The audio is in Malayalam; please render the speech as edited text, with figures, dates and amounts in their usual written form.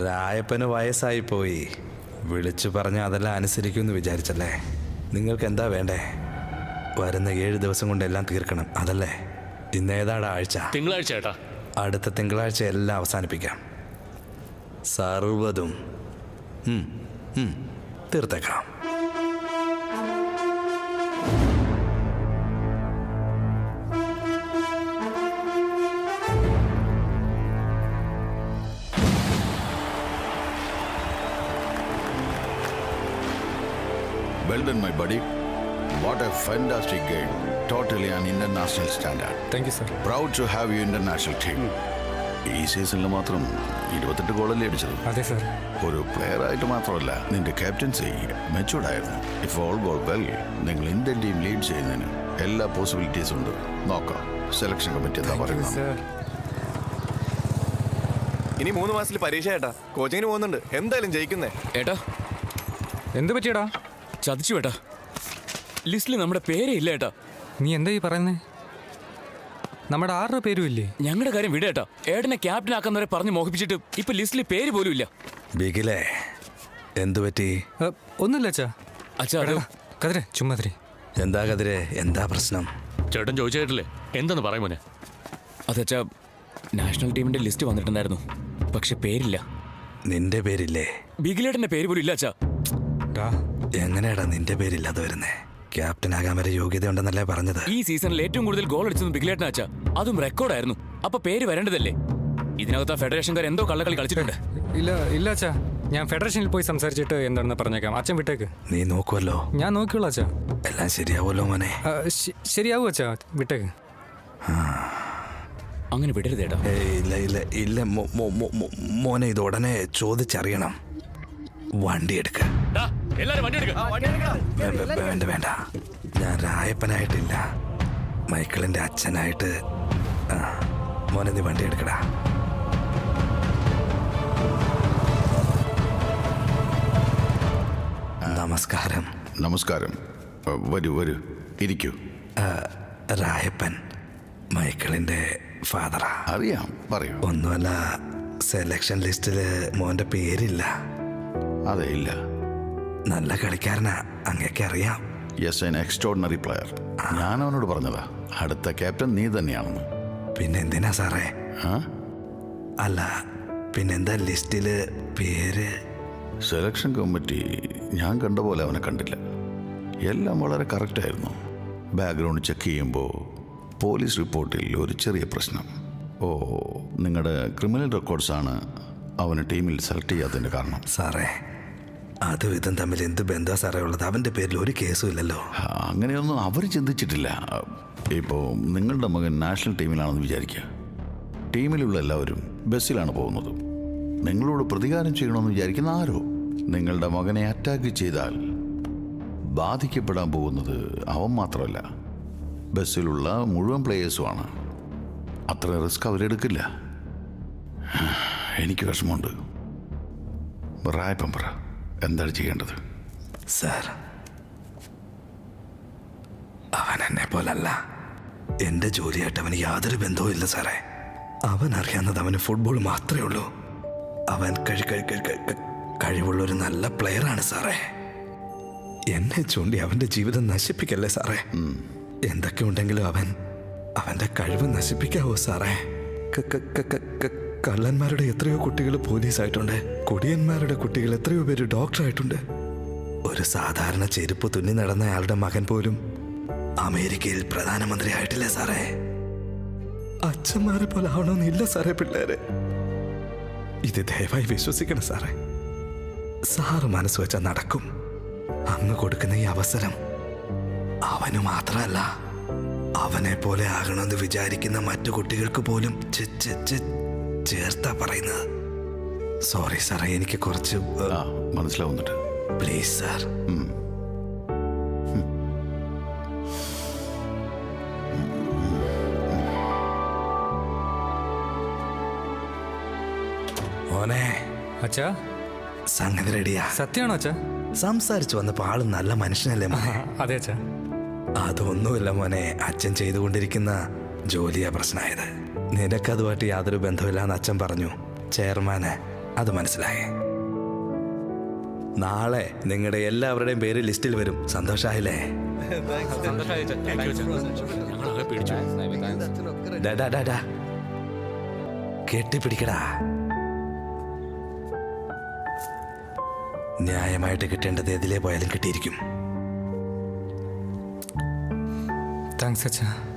രായപ്പന് വയസ്സായി പോയി. വിളിച്ചു പറഞ്ഞ അതെല്ലാം അനുസരിക്കുമെന്ന് വിചാരിച്ചല്ലേ? നിങ്ങൾക്ക് എന്താ വേണ്ടേ? വരുന്ന 7 ദിവസം കൊണ്ട് എല്ലാം തീർക്കണം, അതല്ലേ? ഇന്നേതാടാ ആഴ്ച? തിങ്കളാഴ്ച ഏട്ടാ. അടുത്ത തിങ്കളാഴ്ച എല്ലാം അവസാനിപ്പിക്കാം. സർവ്വതും തീർത്തേക്കാം. Well done, my buddy. What a fantastic game. Totally an international standard. Thank you, sir. Proud to have you in the national team. ഈ സീസണിൽ മാത്രം 28 ഗോളല്ലേ അടിച്ചത്? അതെ സർ. ഒരു പ്ലെയർ ആയിട്ട് മാത്രമല്ല, നിന്റെ ക്യാപ്റ്റൻസി മെച്ചൂർഡ് ആയിരുന്നു. ഇഫ് ഓൾ ഗോ വെൽ, നിങ്ങൾ ഇന്ത്യൻ ടീം ലീഡ് ചെയ്യുന്നതിന് എല്ലാ പോസിബിലിറ്റീസും ഉണ്ട്. നോക്കാം സെലക്ഷൻ കമ്മിറ്റി എന്താ പറയുന്നത്. ഇനി 3 മാസത്തിൽ പരീക്ഷ ഏട്ടാ. കോച്ചിങ്ങിന് പോകുന്നുണ്ട്. എന്തായാലും ജയിക്കുന്നേ. ഏട്ടാ എന്ത് പറ്റിയടാ? ചതിച്ചു ഏട്ടാ. ലിസ്റ്റിൽ നമ്മുടെ പേരേ ഇല്ല ഏട്ടാ. നീ എന്താ ഈ പറയുന്നേ? നമ്മുടെ 6 പേരും ഇല്ലേ? ഞങ്ങളുടെ കാര്യം വിട ഏട്ടാ. ഏട്ടനെ ക്യാപ്റ്റൻ ആക്കുന്നവരെ പറഞ്ഞ് മോഹിപ്പിച്ചിട്ട് ഇപ്പൊ ലിസ്റ്റിൽ പേര് പോലും ഇല്ല. ബിഗിലേ, എന്തു പറ്റി? ഒന്നുമില്ല അച്ഛാ. അച്ഛാ കതിരെ ചുമ്മാതിരി. എന്താ കതിരെ, എന്താ പ്രശ്നം? ചേട്ടൻ ചോദിച്ചിട്ടില്ലേ എന്താന്ന് പറയും മോനെ? അതച്ഛാ, നാഷണൽ ടീമിന്റെ ലിസ്റ്റ് വന്നിട്ടുണ്ടായിരുന്നു, പക്ഷെ പേരില്ല. നിന്റെ പേരില്ലേ? ബിഗിലേട്ടന്റെ പേര് പോലും ഇല്ല അച്ഛാ. എങ്ങനെയാടാ നിന്റെ പേരില്ലാതെ വരുന്നേ? ക്യാപ്റ്റൻ ആകാൻ വരെ യോഗ്യത ഉണ്ടെന്നല്ലേ പറഞ്ഞത്? ഈ സീസണിൽ ഏറ്റവും കൂടുതൽ ഗോൾ അടിച്ചത് ബിഗിലേട്ടൻ അച്ഛാ. അതും റെക്കോർഡായിരുന്നു. അപ്പൊ പേര് വരേണ്ടതല്ലേ? ഇതിനകത്ത് ഫെഡറേഷൻകാർ എന്തോ കള്ളക്കളി കളിച്ചിട്ടുണ്ട്. ഇല്ല അച്ഛാ, ഞാൻ ഫെഡറേഷനിൽ പോയി സംസാരിച്ചിട്ട് എന്താണെന്ന് പറഞ്ഞേക്കാം. അച്ഛൻ വിട്ടേക്ക്. നീ നോക്കുമല്ലോ? ഞാൻ നോക്കിയുള്ളൂ അച്ഛാ. എല്ലാം ശരിയാവുമല്ലോ മോനെ? ശരിയാവും അച്ഛാ, വിട്ടേക്ക്. അങ്ങനെ വിടരുതേട്ടാ. ഇല്ല മോനെ, ഇത് ഉടനെ ചോദിച്ചറിയണം. വണ്ടി എടുക്ക. വേണ്ട, ഞാൻ രായപ്പനായിട്ടില്ല, മൈക്കിളിന്റെ അച്ഛനായിട്ട്. മോനെ നീ വണ്ടി എടുക്കടാ. നമസ്കാരം. നമസ്കാരം. വരൂ ഇരിക്കൂ. രായപ്പൻ മൈക്കിളിന്റെ ഫാദറാ. അറിയാം, പറയൂ. ഒന്നുമല്ല, സെലക്ഷൻ ലിസ്റ്റില് മോന്റെ പേരില്ല. അതെ, ഇല്ല. നല്ല കളിക്കാരനാ, അങ്ങേക്ക് അറിയാം. Yes, N extraordinary player. ഞാൻ അവനോട് പറഞ്ഞതാ അടുത്ത ക്യാപ്റ്റൻ നീ തന്നെയാണെന്ന്. പിന്നെന്തിനാ സാറേ? അല്ല, പിന്നെന്താ ലിസ്റ്റില് പേര്? സെലക്ഷൻ കമ്മിറ്റി ഞാൻ കണ്ട പോലെ അവനെ കണ്ടില്ല. എല്ലാം വളരെ കറക്റ്റായിരുന്നു. ബാക്ക്ഗ്രൗണ്ട് ചെക്ക് ചെയ്യുമ്പോൾ പോലീസ് റിപ്പോർട്ടിൽ ഒരു ചെറിയ പ്രശ്നം. നിങ്ങളുടെ ക്രിമിനൽ റെക്കോർഡ്സാണ് അവന് ടീമിൽ സെലക്ട് ചെയ്യാത്തതിൻ്റെ കാരണം. സാറേ, അതും ഇതും തമ്മിൽ എന്ത് ബന്ധമാണ് സാറേ ഉള്ളത്? അവൻ്റെ പേരിൽ ഒരു കേസും ഇല്ലല്ലോ. അങ്ങനെയൊന്നും അവർ ചിന്തിച്ചിട്ടില്ല. ഇപ്പോൾ നിങ്ങളുടെ മകൻ നാഷണൽ ടീമിലാണെന്ന് വിചാരിക്കുക. ടീമിലുള്ള എല്ലാവരും ബസ്സിലാണ് പോകുന്നത്. നിങ്ങളോട് പ്രതികാരം ചെയ്യണമെന്ന് വിചാരിക്കുന്ന ആരോ നിങ്ങളുടെ മകനെ അറ്റാക്ക് ചെയ്താൽ ബാധിക്കപ്പെടാൻ പോകുന്നത് അവൻ മാത്രമല്ല, ബസ്സിലുള്ള മുഴുവൻ പ്ലേയേഴ്സുമാണ്. അത്ര റിസ്ക് അവരെടുക്കില്ല. എനിക്ക് വിഷമമുണ്ട്. റായപ്പൻ പറ, എന്താണ് ചെയ്യേണ്ടത്? സാർ, അവൻ എന്നെ പോലല്ല. എൻ്റെ ജോലിയായിട്ട് അവന് യാതൊരു ബന്ധവും ഇല്ല സാറേ. അവൻ അറിയാവുന്നത് അവന് ഫുട്ബോൾ മാത്രമേ ഉള്ളൂ. അവൻ കഴിവുള്ളൊരു നല്ല പ്ലെയറാണ് സാറേ. എന്നെ ചൂണ്ടി അവൻ്റെ ജീവിതം നശിപ്പിക്കല്ലേ സാറേ. എന്തൊക്കെ ഉണ്ടെങ്കിലും അവൻ്റെ കഴിവ് നശിപ്പിക്കാവോ സാറേ? കള്ളന്മാരുടെ എത്രയോ കുട്ടികൾ പോലീസായിട്ടുണ്ട്. കുടിയന്മാരുടെ കുട്ടികൾ എത്രയോ പേര് ഡോക്ടറായിട്ടുണ്ട്. ഒരു സാധാരണ ചെരുപ്പ് തുന്നി നടന്ന അയാളുടെ മകൻ പോലും അമേരിക്കയിൽ പ്രധാനമന്ത്രി ആയിട്ടില്ലേ സാറേ? അച്ഛന്മാരെ പോലെ ആവണമെന്നില്ല സാറേ പിള്ളേര്. ഇത് ദയവായി വിശ്വസിക്കണം സാറേ. സാറ് മനസ്സ് വെച്ചാൽ നടക്കും. അങ്ങ് കൊടുക്കുന്ന ഈ അവസരം അവന് മാത്രമല്ല, അവനെ പോലെ ആകണമെന്ന് വിചാരിക്കുന്ന മറ്റു കുട്ടികൾക്ക് പോലും ചേർത്താ പറയുന്നത്. സോറി സാറേ, എനിക്ക് കുറച്ച് മനസ്സിലാവുന്നുണ്ട്. Please sir. മോനെ. അച്ഛാ, സംഗതി റെഡിയാ? സത്യമാണോ അച്ഛാ? സംസാരിച്ചു വന്നപ്പോ ആള് നല്ല മനുഷ്യനല്ലേ മോനെ? അതെ അച്ഛാ. അതൊന്നുമില്ല മോനെ, അച്ഛൻ ചെയ്തുകൊണ്ടിരിക്കുന്ന ജോലിയാ പ്രശ്നമായത്. നിനക്കതുമായിട്ട് യാതൊരു ബന്ധമില്ലാന്ന് അച്ഛൻ പറഞ്ഞു. ചെയർമാന് അത് മനസ്സിലായേ? നാളെ നിങ്ങളുടെ എല്ലാവരുടെയും പേര് ലിസ്റ്റിൽ വരും. സന്തോഷായില്ലേ? ഡാ, ഡാ, ഡാ, ഡാ. കെട്ടിപ്പിടിക്കടാ. ന്യായമായിട്ട് കിട്ടേണ്ടത് എതിലേ പോയാലും കിട്ടിയിരിക്കും. താങ്ക്സ് അച്ഛാ.